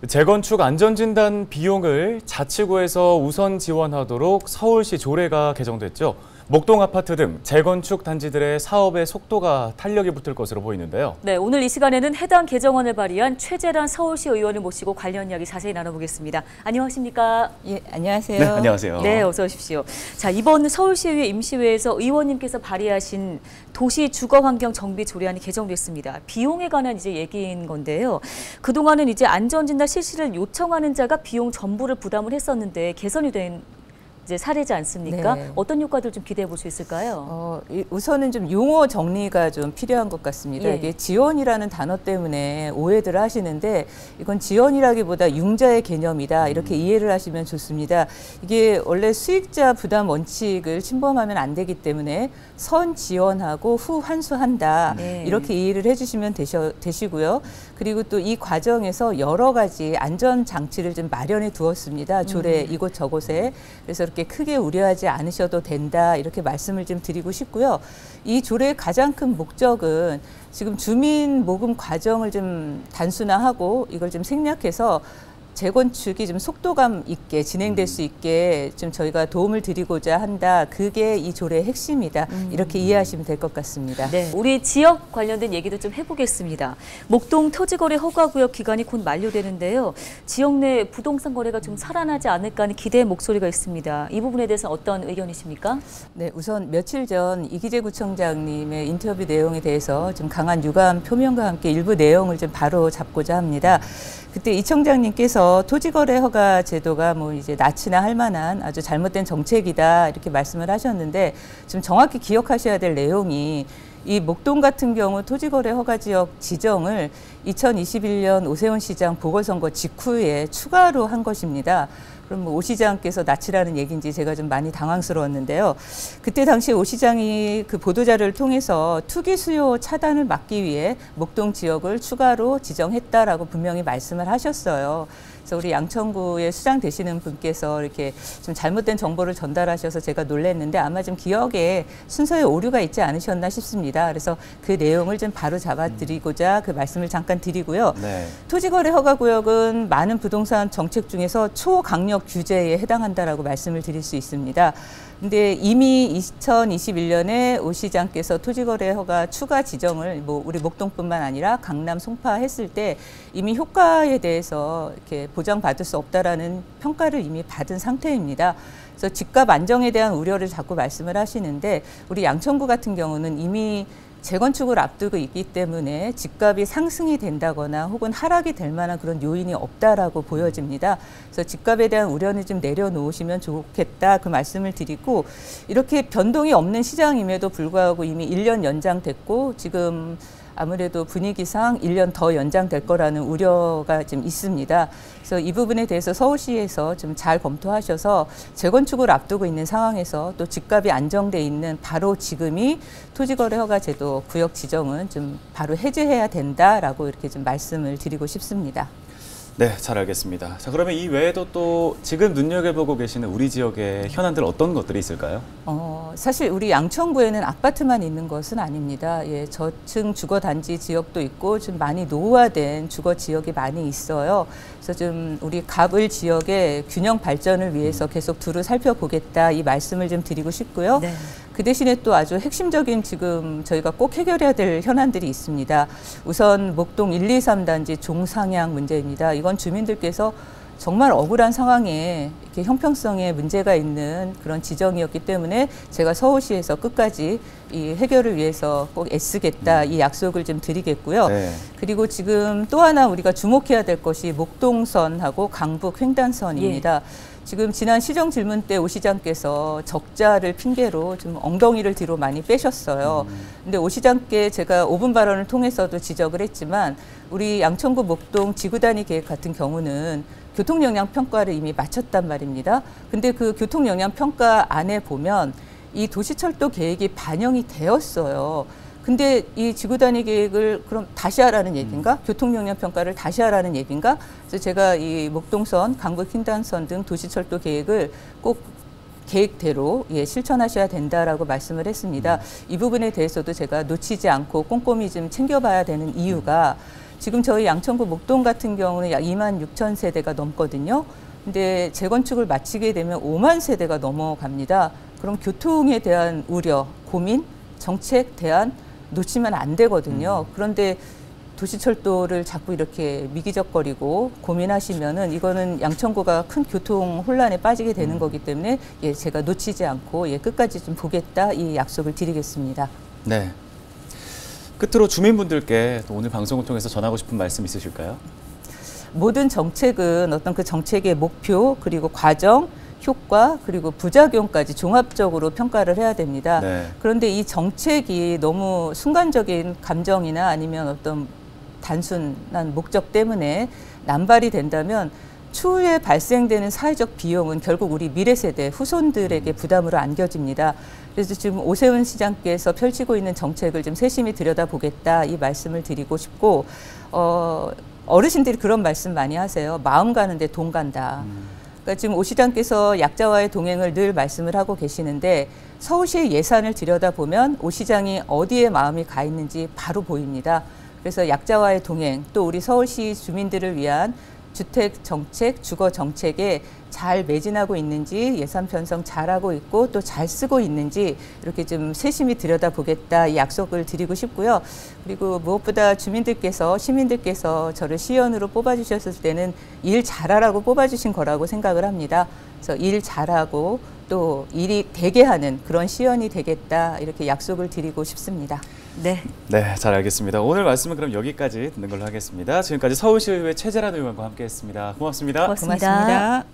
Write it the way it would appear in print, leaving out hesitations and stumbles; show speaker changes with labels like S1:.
S1: 재건축 안전진단 비용을 자치구에서 우선 지원하도록 서울시 조례가 개정됐죠. 목동 아파트 등 재건축 단지들의 사업의 속도가 탄력이 붙을 것으로 보이는데요.
S2: 네, 오늘 이 시간에는 해당 개정안을 발의한 최재란 서울시 의원을 모시고 관련 이야기 자세히 나눠보겠습니다. 안녕하십니까?
S3: 예, 안녕하세요.
S1: 네, 안녕하세요.
S2: 네, 어서 오십시오. 자, 이번 서울시의회 임시회에서 의원님께서 발의하신 도시 주거환경 정비 조례안이 개정됐습니다. 비용에 관한 이제 얘기인 건데요. 그동안은 이제 안전진단 실시를 요청하는 자가 비용 전부를 부담을 했었는데 개선이 된 이제 사례지 않습니까?
S3: 네.
S2: 어떤 효과들 좀 기대해 볼 수 있을까요?
S3: 우선은 좀 용어 정리가 좀 필요한 것 같습니다.
S2: 예.
S3: 이게 지원이라는 단어 때문에 오해들 하시는데 이건 지원이라기보다 융자의 개념이다 이렇게 이해를 하시면 좋습니다. 이게 원래 수익자 부담 원칙을 침범하면 안 되기 때문에 선 지원하고 후 환수한다 이렇게 이해를 해주시면 되시고요. 그리고 또 이 과정에서 여러 가지 안전 장치를 좀 마련해 두었습니다. 조례 이곳저곳에. 그래서 이렇게 크게 우려하지 않으셔도 된다 이렇게 말씀을 좀 드리고 싶고요. 이 조례의 가장 큰 목적은 지금 주민 모금 과정을 좀 단순화하고 이걸 좀 생략해서 재건축이 좀 속도감 있게 진행될 수 있게 좀 저희가 도움을 드리고자 한다. 그게 이 조례의 핵심이다. 이렇게 이해하시면 될 것 같습니다.
S2: 네, 우리 지역 관련된 얘기도 좀 해보겠습니다. 목동 토지거래 허가구역 기간이 곧 만료되는데요. 지역 내 부동산 거래가 좀 살아나지 않을까 하는 기대의 목소리가 있습니다. 이 부분에 대해서 어떤 의견이십니까?
S3: 네, 우선 며칠 전 이기재 구청장님의 인터뷰 내용에 대해서 좀 강한 유감 표명과 함께 일부 내용을 좀 바로 잡고자 합니다. 그때 이 청장님께서 토지거래 허가 제도가 뭐 이제 낯이나 할 만한 아주 잘못된 정책이다 이렇게 말씀을 하셨는데 좀 정확히 기억하셔야 될 내용이 이 목동 같은 경우 토지거래 허가 지역 지정을 2021년 오세훈 시장 보궐선거 직후에 추가로 한 것입니다. 그럼 뭐 오 시장께서 낯이라는 얘기인지 제가 좀 많이 당황스러웠는데요. 그때 당시 오 시장이 그 보도자료를 통해서 투기 수요 차단을 막기 위해 목동 지역을 추가로 지정했다라고 분명히 말씀을 하셨어요. 그래서 우리 양천구의 수장 되시는 분께서 이렇게 좀 잘못된 정보를 전달하셔서 제가 놀랐는데 아마 좀 기억에 순서에 오류가 있지 않으셨나 싶습니다. 그래서 그 내용을 좀 바로 잡아드리고자 그 말씀을 잠깐 드리고요.
S1: 네.
S3: 토지거래 허가구역은 많은 부동산 정책 중에서 초강력 규제에 해당한다라고 말씀을 드릴 수 있습니다. 근데 이미 2021년에 오 시장께서 토지거래 허가 추가 지정을 뭐 우리 목동뿐만 아니라 강남 송파했을 때 이미 효과에 대해서 이렇게 보장받을 수 없다라는 평가를 이미 받은 상태입니다. 그래서 집값 안정에 대한 우려를 자꾸 말씀을 하시는데 우리 양천구 같은 경우는 이미 재건축을 앞두고 있기 때문에 집값이 상승이 된다거나 혹은 하락이 될 만한 그런 요인이 없다라고 보여집니다. 그래서 집값에 대한 우려는 좀 내려놓으시면 좋겠다 그 말씀을 드리고 이렇게 변동이 없는 시장임에도 불구하고 이미 1년 연장됐고 지금 아무래도 분위기상 1년 더 연장될 거라는 우려가 좀 있습니다. 그래서 이 부분에 대해서 서울시에서 좀 잘 검토하셔서 재건축을 앞두고 있는 상황에서 또 집값이 안정돼 있는 바로 지금이 토지거래 허가 제도 구역 지정은 좀 바로 해제해야 된다라고 이렇게 좀 말씀을 드리고 싶습니다.
S1: 네, 잘 알겠습니다. 자, 그러면 이 외에도 또 지금 눈여겨보고 계시는 우리 지역의 현안들 어떤 것들이 있을까요?
S3: 사실 우리 양천구에는 아파트만 있는 것은 아닙니다. 예, 저층 주거단지 지역도 있고 좀 많이 노후화된 주거 지역이 많이 있어요. 그래서 좀 우리 갑을 지역의 균형 발전을 위해서 계속 두루 살펴보겠다 이 말씀을 좀 드리고 싶고요.
S2: 네.
S3: 그 대신에 또 아주 핵심적인 지금 저희가 꼭 해결해야 될 현안들이 있습니다. 우선 목동 1, 2, 3단지 종상향 문제입니다. 이건 주민들께서 정말 억울한 상황에 이렇게 형평성에 문제가 있는 그런 지정이었기 때문에 제가 서울시에서 끝까지 이 해결을 위해서 꼭 애쓰겠다 이 약속을 좀 드리겠고요.
S1: 네.
S3: 그리고 지금 또 하나 우리가 주목해야 될 것이 목동선하고 강북 횡단선입니다. 지금 지난 시정 질문 때 오 시장께서 적자를 핑계로 좀 엉덩이를 뒤로 많이 빼셨어요. 근데 오 시장께 제가 5분 발언을 통해서도 지적을 했지만 우리 양천구 목동 지구단위 계획 같은 경우는 교통영향평가를 이미 마쳤단 말입니다. 근데 그 교통영향평가 안에 보면 이 도시철도 계획이 반영이 되었어요. 근데 이 지구단위 계획을 그럼 다시 하라는 얘기인가? 교통영향평가를 다시 하라는 얘기인가? 그래서 제가 이 목동선, 강북 횡단선 등 도시철도 계획을 꼭 계획대로 실천하셔야 된다라고 말씀을 했습니다. 이 부분에 대해서도 제가 놓치지 않고 꼼꼼히 좀 챙겨봐야 되는 이유가 지금 저희 양천구 목동 같은 경우는 약 2만 6천 세대가 넘거든요. 근데 재건축을 마치게 되면 5만 세대가 넘어갑니다. 그럼 교통에 대한 우려, 고민, 정책 대안 놓치면 안 되거든요. 그런데 도시철도를 자꾸 이렇게 미기적거리고 고민하시면은 이거는 양천구가 큰 교통 혼란에 빠지게 되는 거기 때문에 예, 제가 놓치지 않고 예, 끝까지 좀 보겠다 이 약속을 드리겠습니다.
S1: 네. 끝으로 주민분들께 또 오늘 방송을 통해서 전하고 싶은 말씀 있으실까요?
S3: 모든 정책은 어떤 그 정책의 목표 그리고 과정, 효과 그리고 부작용까지 종합적으로 평가를 해야 됩니다.
S1: 네.
S3: 그런데 이 정책이 너무 순간적인 감정이나 아니면 어떤 단순한 목적 때문에 남발이 된다면 추후에 발생되는 사회적 비용은 결국 우리 미래 세대 후손들에게 부담으로 안겨집니다. 그래서 지금 오세훈 시장께서 펼치고 있는 정책을 좀 세심히 들여다보겠다 이 말씀을 드리고 싶고 어르신들이 그런 말씀 많이 하세요. 마음 가는데 돈 간다. 그러니까 지금 오 시장께서 약자와의 동행을 늘 말씀을 하고 계시는데 서울시의 예산을 들여다보면 오 시장이 어디에 마음이 가 있는지 바로 보입니다. 그래서 약자와의 동행 또 우리 서울시 주민들을 위한 주택 정책, 주거 정책에 잘 매진하고 있는지 예산 편성 잘하고 있고 또 잘 쓰고 있는지 이렇게 좀 세심히 들여다보겠다 이 약속을 드리고 싶고요. 그리고 무엇보다 시민들께서 저를 시의원으로 뽑아주셨을 때는 일 잘하라고 뽑아주신 거라고 생각을 합니다. 그래서 일 잘하고 또 일이 되게 하는 그런 시의원이 되겠다 이렇게 약속을 드리고 싶습니다.
S2: 네.
S1: 네, 잘 알겠습니다. 오늘 말씀은 그럼 여기까지 듣는 걸로 하겠습니다. 지금까지 서울시의회 최재란 의원과 함께했습니다. 고맙습니다.
S2: 고맙습니다.
S3: 고맙습니다.